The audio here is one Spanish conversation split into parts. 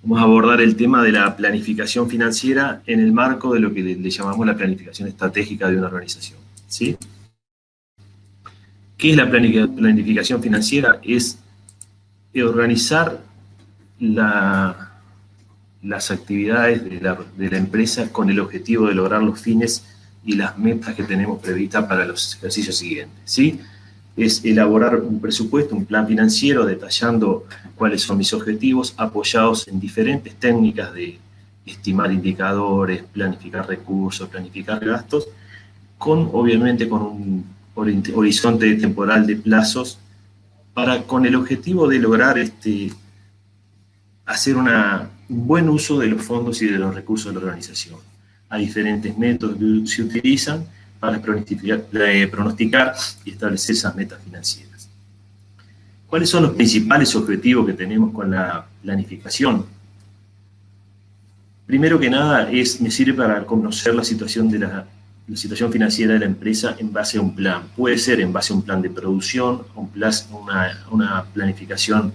Vamos a abordar el tema de la planificación financiera en el marco de lo que le llamamos la planificación estratégica de una organización, ¿sí? ¿Qué es la planificación financiera? Es organizar las actividades de la empresa con el objetivo de lograr los fines y las metas que tenemos previstas para los ejercicios siguientes, ¿sí? Es elaborar un presupuesto, un plan financiero detallando cuáles son mis objetivos, apoyados en diferentes técnicas de estimar indicadores, planificar recursos, planificar gastos, obviamente con un horizonte temporal de plazos, con el objetivo de lograr hacer un buen uso de los fondos y de los recursos de la organización. Hay diferentes métodos que se utilizan para pronosticar y establecer esas metas financieras. ¿Cuáles son los principales objetivos que tenemos con la planificación? Primero que nada, me sirve para conocer la situación financiera de la empresa en base a un plan. Puede ser en base a un plan de producción, una planificación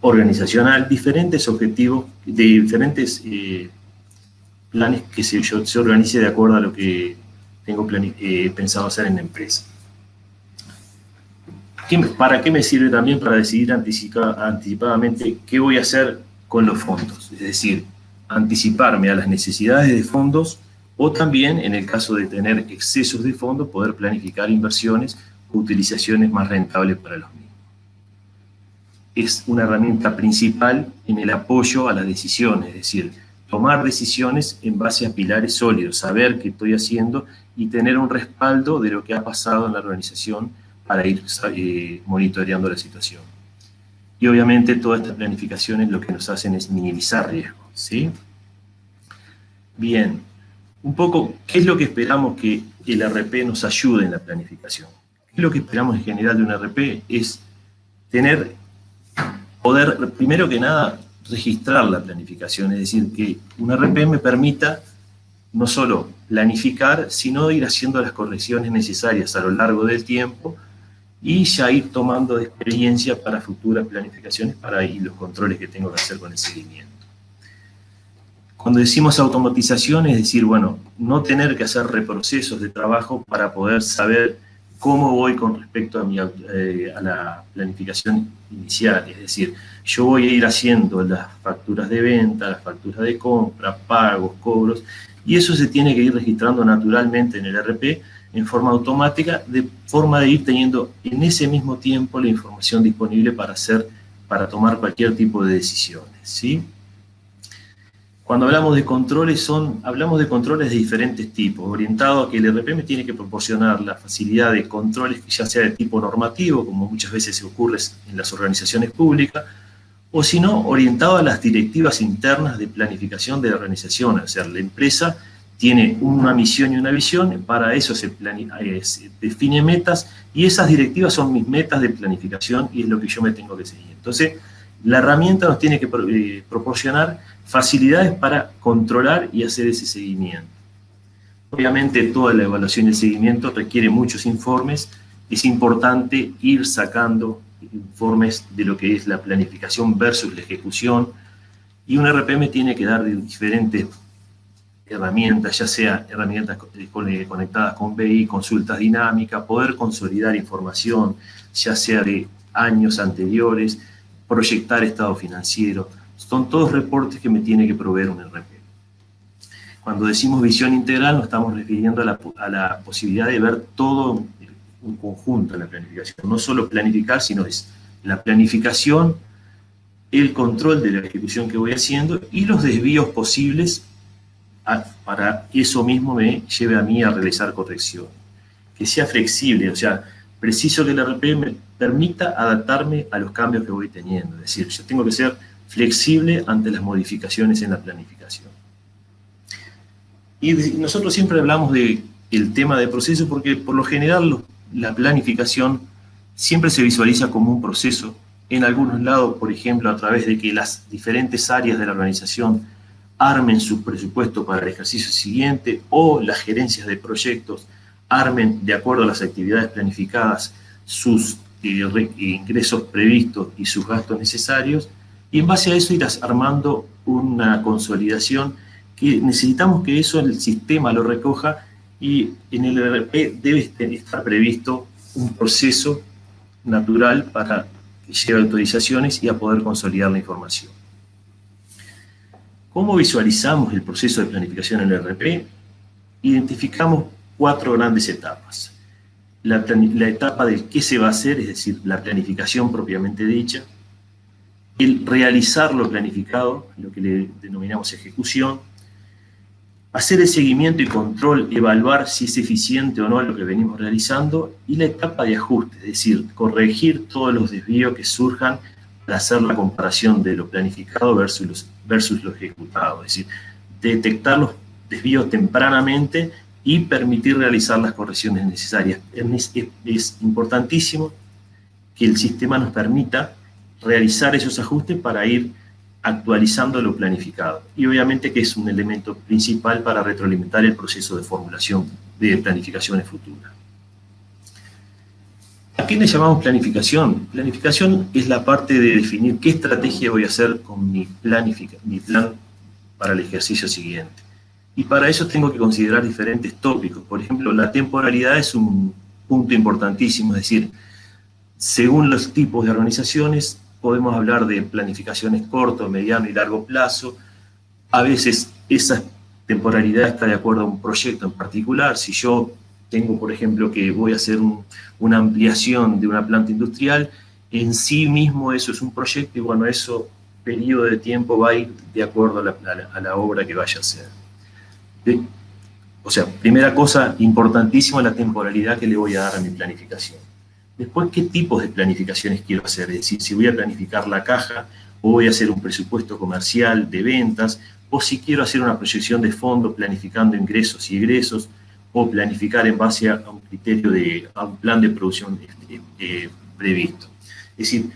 organizacional, diferentes objetivos, de diferentes planes que se organice de acuerdo a lo que tengo pensado hacer en la empresa. ¿Para qué me sirve también? Para decidir anticipadamente qué voy a hacer con los fondos. Es decir, anticiparme a las necesidades de fondos o también, en el caso de tener excesos de fondos, poder planificar inversiones o utilizaciones más rentables para los mismos. Es una herramienta principal en el apoyo a las decisiones, es decir, tomar decisiones en base a pilares sólidos, saber qué estoy haciendo y tener un respaldo de lo que ha pasado en la organización para ir monitoreando la situación. Y obviamente todas estas planificaciones lo que nos hacen es minimizar riesgos, ¿sí? Bien, un poco, ¿qué es lo que esperamos que el RP nos ayude en la planificación? ¿Qué es lo que esperamos en general de un RP? Es poder, primero que nada, registrar la planificación, es decir, que un RP me permita no solo planificar, sino ir haciendo las correcciones necesarias a lo largo del tiempo y ya ir tomando experiencia para futuras planificaciones y los controles que tengo que hacer con el seguimiento. Cuando decimos automatización, es decir, bueno, no tener que hacer reprocesos de trabajo para poder saber cómo voy con respecto a la planificación inicial. Es decir, yo voy a ir haciendo las facturas de venta, las facturas de compra, pagos, cobros, y eso se tiene que ir registrando naturalmente en el RP en forma automática, de forma de ir teniendo en ese mismo tiempo la información disponible para tomar cualquier tipo de decisiones, ¿sí? Cuando hablamos de controles, hablamos de controles de diferentes tipos, orientados a que el RP me tiene que proporcionar la facilidad de controles que ya sea de tipo normativo, como muchas veces se ocurre en las organizaciones públicas, o si no, orientado a las directivas internas de planificación de la organización. O sea, la empresa tiene una misión y una visión, para eso se define metas, y esas directivas son mis metas de planificación y es lo que yo me tengo que seguir. Entonces, la herramienta nos tiene que proporcionar facilidades para controlar y hacer ese seguimiento. Obviamente toda la evaluación y el seguimiento requiere muchos informes. Es importante ir sacando informes de lo que es la planificación versus la ejecución, y un RPM tiene que dar diferentes herramientas, ya sea herramientas conectadas con BI, consultas dinámicas, poder consolidar información, ya sea de años anteriores, proyectar estado financiero. Son todos reportes que me tiene que proveer un RP. Cuando decimos visión integral, nos estamos refiriendo a la posibilidad de ver todo un conjunto en la planificación. No solo planificar, sino es la planificación, el control de la ejecución que voy haciendo y los desvíos posibles para eso mismo me lleve a mí a realizar corrección. Que sea flexible, o sea, preciso que el RP me permita adaptarme a los cambios que voy teniendo. Es decir, yo tengo que ser flexible ante las modificaciones en la planificación. Y nosotros siempre hablamos del tema de proceso porque por lo general la planificación siempre se visualiza como un proceso. En algunos lados, por ejemplo, a través de que las diferentes áreas de la organización armen su presupuesto para el ejercicio siguiente, o las gerencias de proyectos armen, de acuerdo a las actividades planificadas, sus ingresos previstos y sus gastos necesarios, y en base a eso ir armando una consolidación que necesitamos que eso el sistema lo recoja, y en el ERP debe estar previsto un proceso natural para que lleve autorizaciones y a poder consolidar la información. ¿Cómo visualizamos el proceso de planificación en el ERP? Identificamos 4 grandes etapas. La etapa del qué se va a hacer, es decir, la planificación propiamente dicha, el realizar lo planificado, lo que le denominamos ejecución, hacer el seguimiento y control, evaluar si es eficiente o no lo que venimos realizando, y la etapa de ajuste, es decir, corregir todos los desvíos que surjan para hacer la comparación de lo planificado versus lo ejecutado, es decir, detectar los desvíos tempranamente y permitir realizar las correcciones necesarias. Es importantísimo que el sistema nos permita realizar esos ajustes para ir actualizando lo planificado. Y obviamente que es un elemento principal para retroalimentar el proceso de formulación de planificaciones futuras. ¿A qué le llamamos planificación? Planificación es la parte de definir qué estrategia voy a hacer con mi plan para el ejercicio siguiente. Y para eso tengo que considerar diferentes tópicos. Por ejemplo, la temporalidad es un punto importantísimo, es decir, según los tipos de organizaciones, podemos hablar de planificaciones corto, mediano y largo plazo. A veces esa temporalidad está de acuerdo a un proyecto en particular. Si yo tengo, por ejemplo, que voy a hacer una ampliación de una planta industrial, en sí mismo eso es un proyecto y bueno, eso periodo de tiempo va a ir de acuerdo a la obra que vaya a hacer. O sea, primera cosa importantísima, la temporalidad que le voy a dar a mi planificación. Después, ¿qué tipos de planificaciones quiero hacer? Es decir, si voy a planificar la caja, o voy a hacer un presupuesto comercial de ventas, o si quiero hacer una proyección de fondo planificando ingresos y egresos, o planificar en base a un criterio a un plan de producción previsto. Es decir,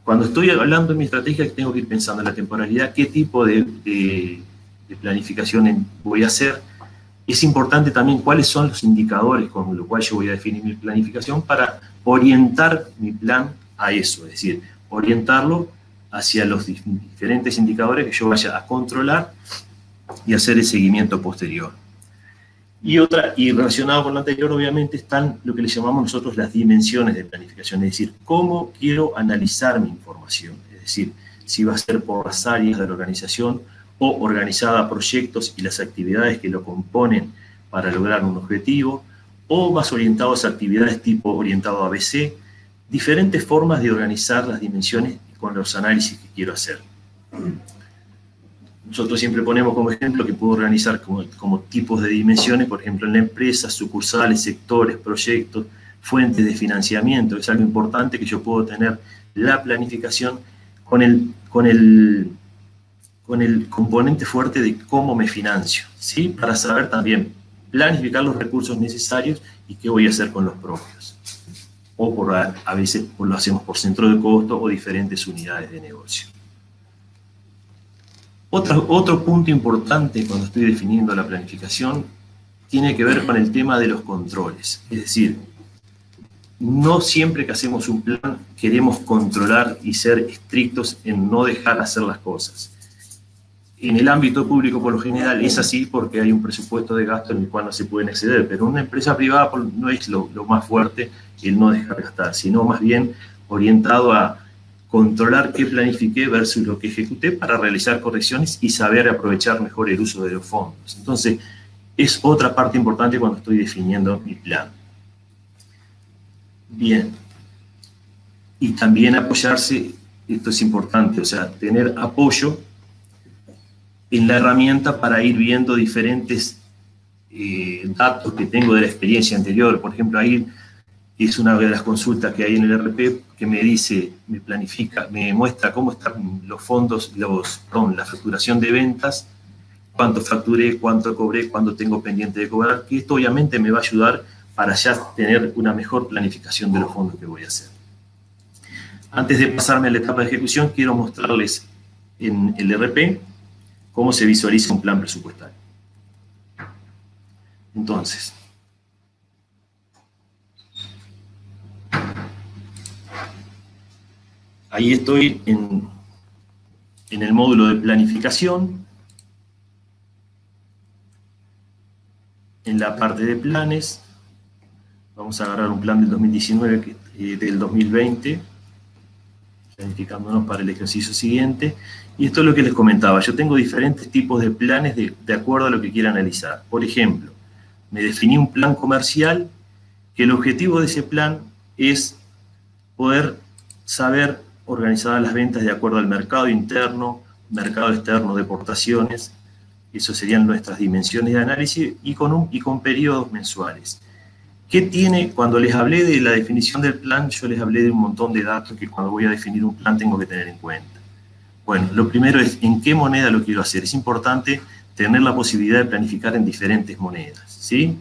cuando estoy hablando de mi estrategia, tengo que ir pensando en la temporalidad, qué tipo de planificación voy a hacer. Es importante también cuáles son los indicadores con los cuales yo voy a definir mi planificación para orientar mi plan a eso, es decir, orientarlo hacia los diferentes indicadores que yo vaya a controlar y hacer el seguimiento posterior. Y relacionado con lo anterior, obviamente, están lo que le llamamos nosotros las dimensiones de planificación, es decir, cómo quiero analizar mi información, es decir, si va a ser por las áreas de la organización o organizada a proyectos y las actividades que lo componen para lograr un objetivo, o más orientados a actividades tipo orientado a ABC, diferentes formas de organizar las dimensiones con los análisis que quiero hacer. Nosotros siempre ponemos como ejemplo que puedo organizar como tipos de dimensiones, por ejemplo, en la empresa, sucursales, sectores, proyectos, fuentes de financiamiento. Es algo importante que yo puedo tener la planificación con el componente fuerte de cómo me financio, ¿sí? Para saber también planificar los recursos necesarios y qué voy a hacer con los propios. O a veces lo hacemos por centro de costo o diferentes unidades de negocio. Otro punto importante cuando estoy definiendo la planificación tiene que ver con el tema de los controles. Es decir, no siempre que hacemos un plan queremos controlar y ser estrictos en no dejar hacer las cosas. En el ámbito público, por lo general, es así porque hay un presupuesto de gasto en el cual no se pueden exceder, pero en una empresa privada no es lo más fuerte el no dejar gastar, sino más bien orientado a controlar qué planifiqué versus lo que ejecuté para realizar correcciones y saber aprovechar mejor el uso de los fondos. Entonces, es otra parte importante cuando estoy definiendo mi plan. Bien. Y también apoyarse, esto es importante, o sea, tener apoyo en la herramienta para ir viendo diferentes datos que tengo de la experiencia anterior. Por ejemplo, ahí es una de las consultas que hay en el RP que me dice, me planifica, me muestra cómo están los fondos, la facturación de ventas, cuánto facturé, cuánto cobré, cuánto tengo pendiente de cobrar, que esto obviamente me va a ayudar para ya tener una mejor planificación de los fondos que voy a hacer. Antes de pasarme a la etapa de ejecución, quiero mostrarles en el RP cómo se visualiza un plan presupuestario. Entonces, ahí estoy en el módulo de planificación, en la parte de planes, vamos a agarrar un plan del 2019, del 2020, planificándonos para el ejercicio siguiente, y esto es lo que les comentaba, yo tengo diferentes tipos de planes de acuerdo a lo que quiera analizar. Por ejemplo, me definí un plan comercial, que el objetivo de ese plan es poder saber organizar las ventas de acuerdo al mercado interno, mercado externo de exportaciones, eso serían nuestras dimensiones de análisis, y con periodos mensuales. ¿Qué tiene? Cuando les hablé de la definición del plan, yo les hablé de un montón de datos que cuando voy a definir un plan tengo que tener en cuenta. Bueno, lo primero es en qué moneda lo quiero hacer. Es importante tener la posibilidad de planificar en diferentes monedas, ¿sí?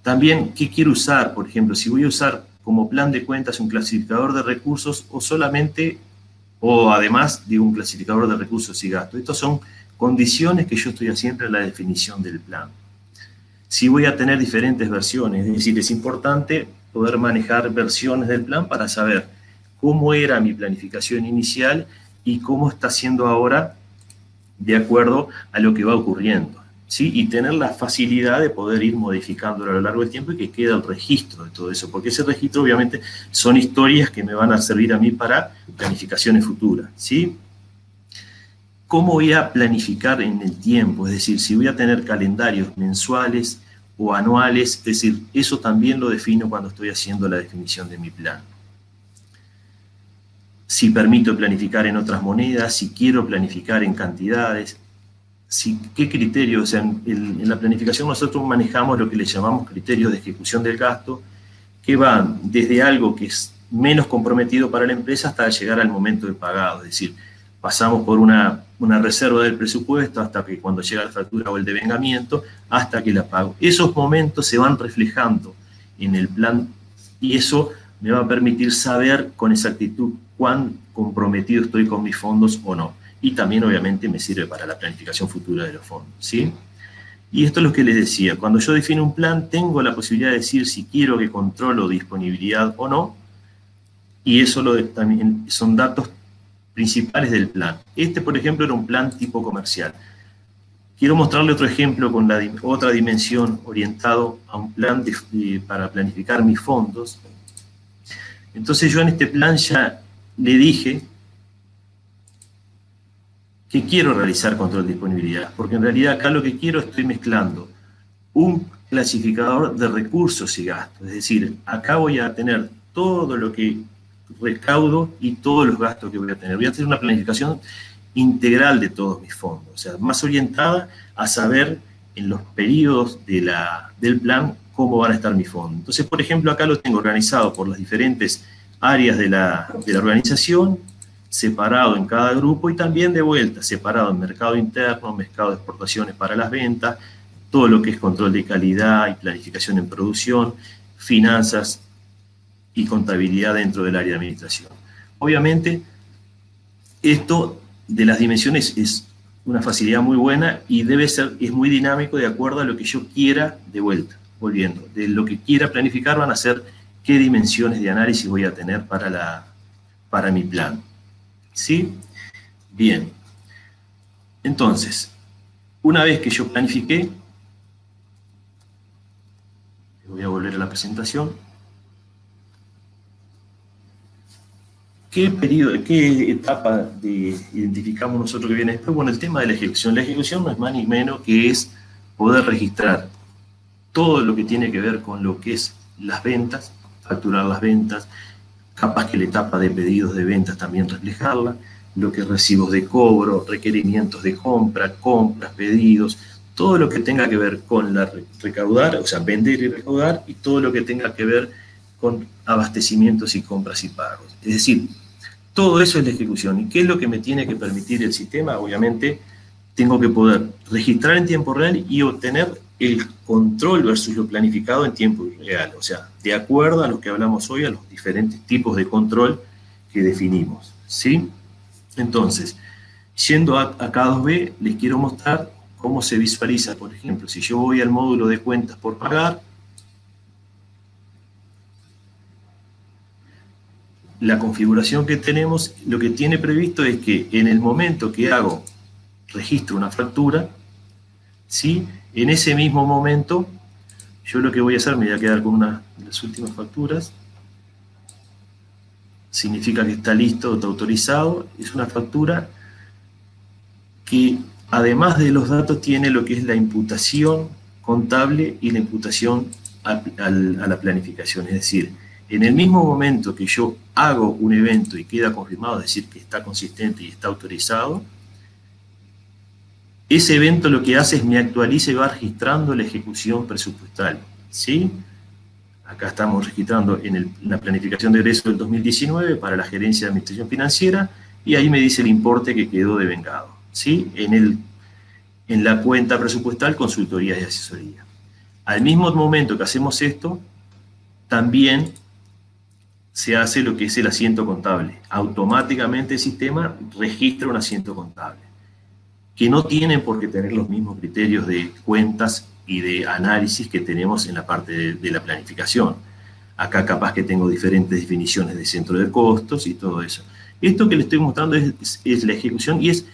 También, ¿qué quiero usar? Por ejemplo, si voy a usar como plan de cuentas un clasificador de recursos o solamente, o además, digo, un clasificador de recursos y gastos. Estas son condiciones que yo estoy haciendo en la definición del plan. Si voy a tener diferentes versiones, es decir, es importante poder manejar versiones del plan para saber cómo era mi planificación inicial y cómo está siendo ahora de acuerdo a lo que va ocurriendo, ¿sí? Y tener la facilidad de poder ir modificándolo a lo largo del tiempo y que quede el registro de todo eso, porque ese registro obviamente son historias que me van a servir a mí para planificaciones futuras, ¿sí? ¿Cómo voy a planificar en el tiempo? Es decir, si voy a tener calendarios mensuales o anuales, es decir, eso también lo defino cuando estoy haciendo la definición de mi plan. Si permito planificar en otras monedas, si quiero planificar en cantidades, qué criterios, o sea, en la planificación nosotros manejamos lo que le llamamos criterios de ejecución del gasto, que van desde algo que es menos comprometido para la empresa hasta llegar al momento de pagado, es decir, pasamos por una reserva del presupuesto hasta que cuando llega la factura o el devengamiento, hasta que la pago. Esos momentos se van reflejando en el plan y eso me va a permitir saber con exactitud cuán comprometido estoy con mis fondos o no. Y también obviamente me sirve para la planificación futura de los fondos, ¿sí? Y esto es lo que les decía, cuando yo defino un plan tengo la posibilidad de decir si quiero que controlo disponibilidad o no, y eso también son datos principales del plan. Este, por ejemplo, era un plan tipo comercial. Quiero mostrarle otro ejemplo con otra dimensión orientado a un plan para planificar mis fondos. Entonces yo en este plan ya le dije que quiero realizar control de disponibilidad, porque en realidad acá lo que quiero estoy mezclando un clasificador de recursos y gastos, es decir, acá voy a tener todo lo que recaudo y todos los gastos que voy a tener. Voy a tener una planificación integral de todos mis fondos, o sea, más orientada a saber en los periodos del plan cómo van a estar mis fondos. Entonces, por ejemplo, acá lo tengo organizado por las diferentes áreas de la organización, separado en cada grupo y también de vuelta, separado en mercado interno, mercado de exportaciones para las ventas, todo lo que es control de calidad y planificación en producción, finanzas y contabilidad dentro del área de administración. Obviamente, esto de las dimensiones es una facilidad muy buena y es muy dinámico de acuerdo a lo que yo quiera, de vuelta, volviendo, de lo que quiera planificar van a ser qué dimensiones de análisis voy a tener para mi plan. ¿Sí? Bien. Entonces, una vez que yo planifiqué, voy a volver a la presentación. ¿Qué etapa identificamos nosotros que viene después? Bueno, el tema de la ejecución. La ejecución no es más ni menos que es poder registrar todo lo que tiene que ver con lo que es las ventas, facturar las ventas, capaz que la etapa de pedidos de ventas también reflejarla, lo que es recibos de cobro, requerimientos de compras, pedidos, todo lo que tenga que ver con recaudar, o sea, vender y recaudar, y todo lo que tenga que ver con abastecimientos y compras y pagos. Es decir, todo eso es la ejecución. ¿Y qué es lo que me tiene que permitir el sistema? Obviamente, tengo que poder registrar en tiempo real y obtener el control versus lo planificado en tiempo real. O sea, de acuerdo a lo que hablamos hoy, a los diferentes tipos de control que definimos, ¿sí? Entonces, yendo a K2B, les quiero mostrar cómo se visualiza, por ejemplo, si yo voy al módulo de cuentas por pagar, la configuración que tenemos, lo que tiene previsto es que en el momento que registro una factura, ¿sí? En ese mismo momento, yo lo que voy a hacer, me voy a quedar con una de las últimas facturas, significa que está listo, está autorizado, es una factura que además de los datos tiene lo que es la imputación contable y la imputación a la planificación, es decir, en el mismo momento que yo hago un evento y queda confirmado, es decir, que está consistente y está autorizado, ese evento lo que hace es me actualiza y va registrando la ejecución presupuestal, ¿sí? Acá estamos registrando en la planificación de egreso del 2019 para la gerencia de administración financiera, y ahí me dice el importe que quedó devengado, ¿sí? En la cuenta presupuestal, consultorías y asesoría. Al mismo momento que hacemos esto, también se hace lo que es el asiento contable. Automáticamente el sistema registra un asiento contable, que no tienen por qué tener los mismos criterios de cuentas y de análisis que tenemos en la parte de la planificación. Acá capaz que tengo diferentes definiciones de centro de costos y todo eso. Esto que le estoy mostrando es la ejecución, y es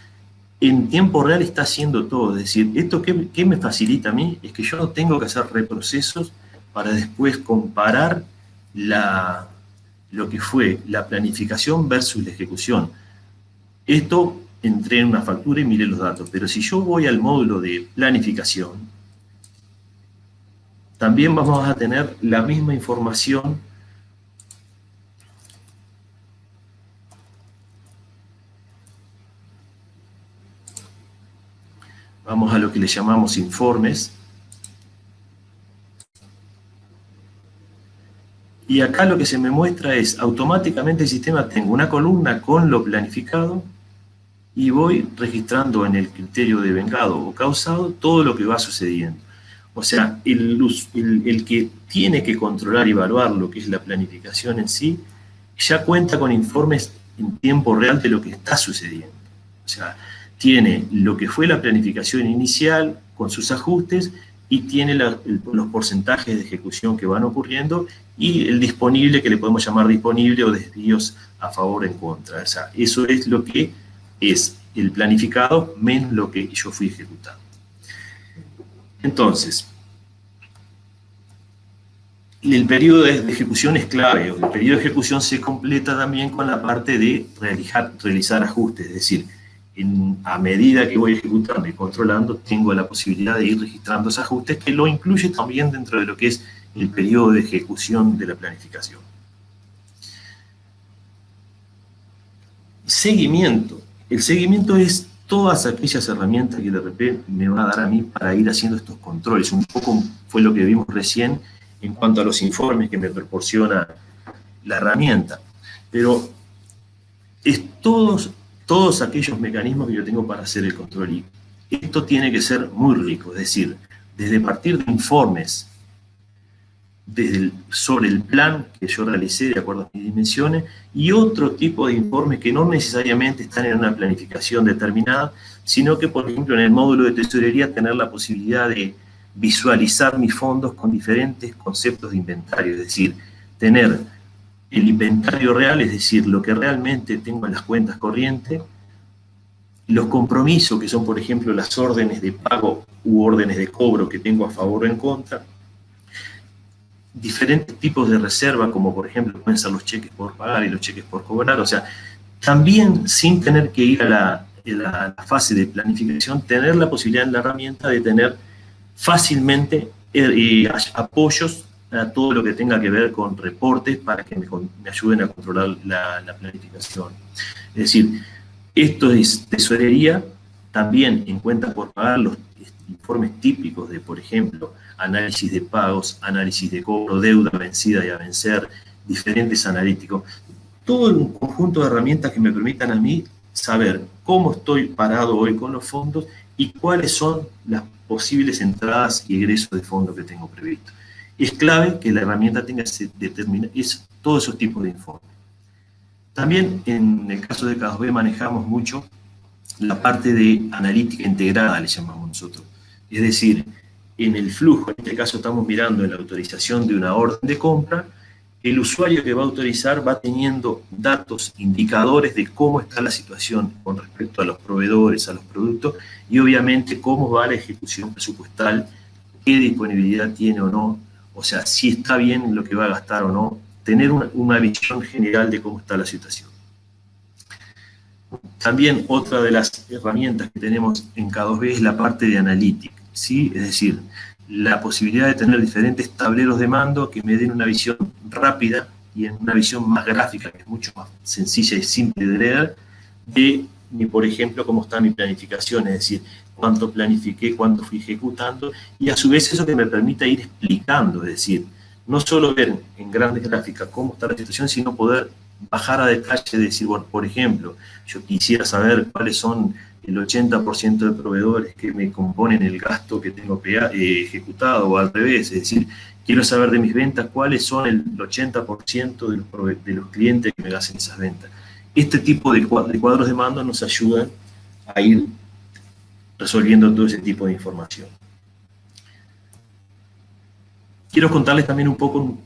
en tiempo real, está haciendo todo. Es decir, esto ¿qué me facilita a mí? Es que yo no tengo que hacer reprocesos para después comparar lo que fue la planificación versus la ejecución. Esto entré en una factura y miré los datos, pero si yo voy al módulo de planificación, también vamos a tener la misma información vamos a lo que le llamamos informes. Y acá lo que se me muestra es, automáticamente el sistema, tengo una columna con lo planificado y voy registrando en el criterio de vengado o causado todo lo que va sucediendo. O sea, el que tiene que controlar y evaluar lo que es la planificación en sí, ya cuenta con informes en tiempo real de lo que está sucediendo. O sea, tiene lo que fue la planificación inicial con sus ajustes, y tiene los porcentajes de ejecución que van ocurriendo y el disponible, que le podemos llamar disponible, o desvíos a favor o en contra. O sea, eso es lo que es el planificado menos lo que yo fui ejecutando. Entonces, el periodo de ejecución es clave. El periodo de ejecución se completa también con la parte de realizar ajustes, es decir, a medida que voy ejecutando y controlando, tengo la posibilidad de ir registrando esos ajustes, que lo incluye también dentro de lo que es el periodo de ejecución de la planificación. Seguimiento. El seguimiento es todas aquellas herramientas que el ERP me va a dar a mí para ir haciendo estos controles. Un poco fue lo que vimos recién en cuanto a los informes que me proporciona la herramienta. Pero es todos aquellos mecanismos que yo tengo para hacer el control. Y esto tiene que ser muy rico, es decir, desde partir de informes sobre el plan que yo realicé de acuerdo a mis dimensiones, y otro tipo de informes que no necesariamente están en una planificación determinada, sino que, por ejemplo, en el módulo de tesorería, tener la posibilidad de visualizar mis fondos con diferentes conceptos de inventario, es decir, tener el inventario real, es decir, lo que realmente tengo en las cuentas corrientes, los compromisos, que son, por ejemplo, las órdenes de pago u órdenes de cobro que tengo a favor o en contra, diferentes tipos de reserva, como por ejemplo pueden ser los cheques por pagar y los cheques por cobrar. O sea, también sin tener que ir a la fase de planificación, tener la posibilidad en la herramienta de tener fácilmente apoyos a todo lo que tenga que ver con reportes para que me ayuden a controlar la planificación. Es decir, esto es tesorería, también en cuenta por pagar los informes típicos de, por ejemplo, análisis de pagos, análisis de cobro, deuda vencida y a vencer, diferentes analíticos. Todo un conjunto de herramientas que me permitan a mí saber cómo estoy parado hoy con los fondos y cuáles son las posibles entradas y egresos de fondos que tengo previsto. Es clave que la herramienta tenga todos esos tipos de informes. También en el caso de K2B manejamos mucho la parte de analítica integrada, le llamamos nosotros. Es decir, en el flujo, en este caso estamos mirando en la autorización de una orden de compra, el usuario que va a autorizar va teniendo datos, indicadores de cómo está la situación con respecto a los proveedores, a los productos, y obviamente cómo va la ejecución presupuestal, qué disponibilidad tiene o no, o sea, si está bien lo que va a gastar o no, tener una visión general de cómo está la situación. También otra de las herramientas que tenemos en K2B es la parte de analytics, ¿sí? Es decir, la posibilidad de tener diferentes tableros de mando que me den una visión rápida y en una visión más gráfica, que es mucho más sencilla y simple de leer, de, por ejemplo, cómo está mi planificación, es decir, cuánto planifiqué, cuánto fui ejecutando, y a su vez eso que me permita ir explicando, es decir, no solo ver en grandes gráficas cómo está la situación, sino poder bajar a detalle, de decir, bueno, por ejemplo, yo quisiera saber cuáles son el 80% de proveedores que me componen el gasto que tengo ejecutado, o al revés, es decir, quiero saber de mis ventas cuáles son el 80% de los clientes que me hacen esas ventas. Este tipo de cuadros de mando nos ayudan a ir resolviendo todo ese tipo de información. Quiero contarles también un poco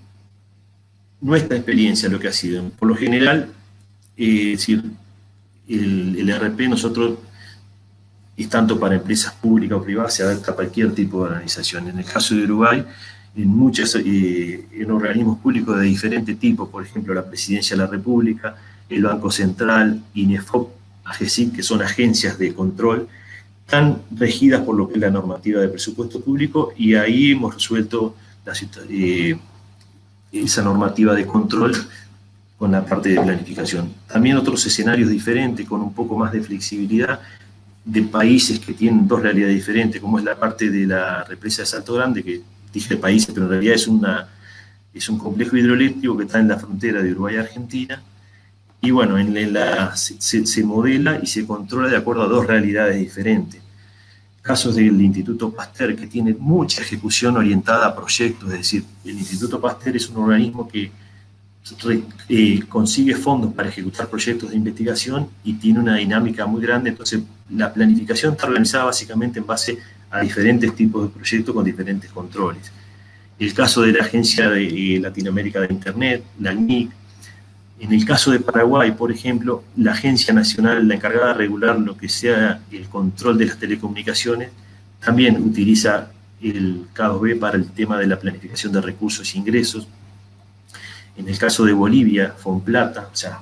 nuestra experiencia, lo que ha sido. Por lo general, es decir, el ERP nosotros es tanto para empresas públicas o privadas, se adapta a cualquier tipo de organización. En el caso de Uruguay, en organismos públicos de diferentes tipos, por ejemplo, la Presidencia de la República, el Banco Central, INEFOP, AGESIC, que son agencias de control, están regidas por lo que es la normativa de presupuesto público, y ahí hemos resuelto esa normativa de control con la parte de planificación. También otros escenarios diferentes, con un poco más de flexibilidad, de países que tienen dos realidades diferentes, como es la parte de la represa de Salto Grande, que dije países, pero en realidad es un complejo hidroeléctrico que está en la frontera de Uruguay y Argentina, y bueno, se modela y se controla de acuerdo a dos realidades diferentes. Casos del Instituto Pasteur, que tiene mucha ejecución orientada a proyectos, es decir, el Instituto Pasteur es un organismo que consigue fondos para ejecutar proyectos de investigación y tiene una dinámica muy grande, entonces la planificación está organizada básicamente en base a diferentes tipos de proyectos con diferentes controles. El caso de la Agencia de Latinoamérica de Internet, la ANIC. En el caso de Paraguay, por ejemplo, la Agencia Nacional, la encargada de regular lo que sea el control de las telecomunicaciones, también utiliza el K2B para el tema de la planificación de recursos e ingresos. En el caso de Bolivia, Fonplata, o sea,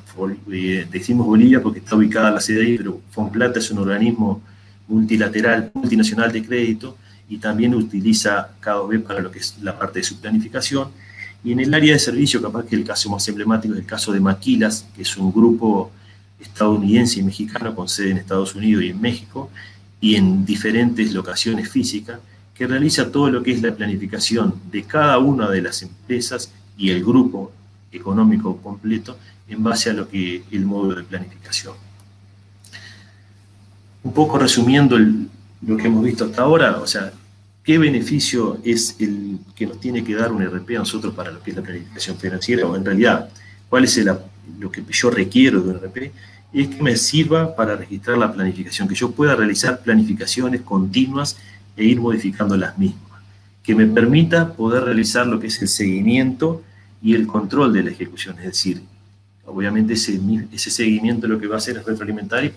decimos Bolivia porque está ubicada la sede ahí, pero Fonplata es un organismo multilateral, multinacional de crédito, y también utiliza K2B para lo que es la parte de su planificación. Y en el área de servicio, capaz que el caso más emblemático es el caso de Maquilas, que es un grupo estadounidense y mexicano con sede en Estados Unidos y en México, y en diferentes locaciones físicas, que realiza todo lo que es la planificación de cada una de las empresas y el grupo económico completo en base a lo que el módulo de planificación. Un poco resumiendo lo que hemos visto hasta ahora, o sea, ¿qué beneficio es el que nos tiene que dar un ERP a nosotros para lo que es la planificación financiera? O en realidad, ¿cuál es lo que yo requiero de un ERP? Es que me sirva para registrar la planificación, que yo pueda realizar planificaciones continuas e ir modificando las mismas, que me permita poder realizar lo que es el seguimiento y el control de la ejecución, es decir, obviamente ese seguimiento lo que va a hacer es retroalimentar y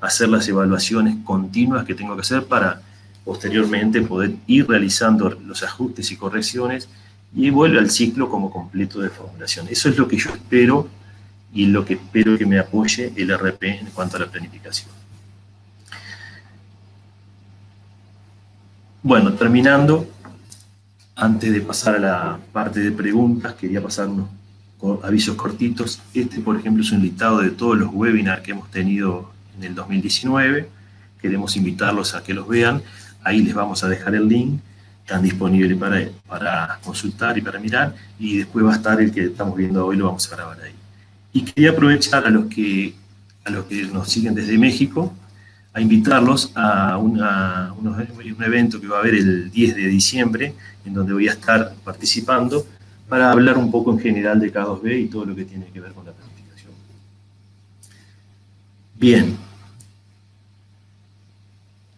hacer las evaluaciones continuas que tengo que hacer para posteriormente poder ir realizando los ajustes y correcciones y vuelve al ciclo como completo de formulación. Eso es lo que yo espero y lo que espero que me apoye el ERP en cuanto a la planificación. Bueno, terminando, antes de pasar a la parte de preguntas, quería pasar unos avisos cortitos. Este, por ejemplo, es un listado de todos los webinars que hemos tenido en el 2019. Queremos invitarlos a que los vean. Ahí les vamos a dejar el link. Están disponibles para consultar y para mirar. Y después va a estar el que estamos viendo hoy, lo vamos a grabar ahí. Y quería aprovechar a los que nos siguen desde México, a invitarlos a un evento que va a haber el 10 de diciembre, en donde voy a estar participando, para hablar un poco en general de K2B y todo lo que tiene que ver con la planificación. Bien.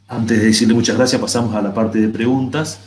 Antes de decirle muchas gracias, pasamos a la parte de preguntas.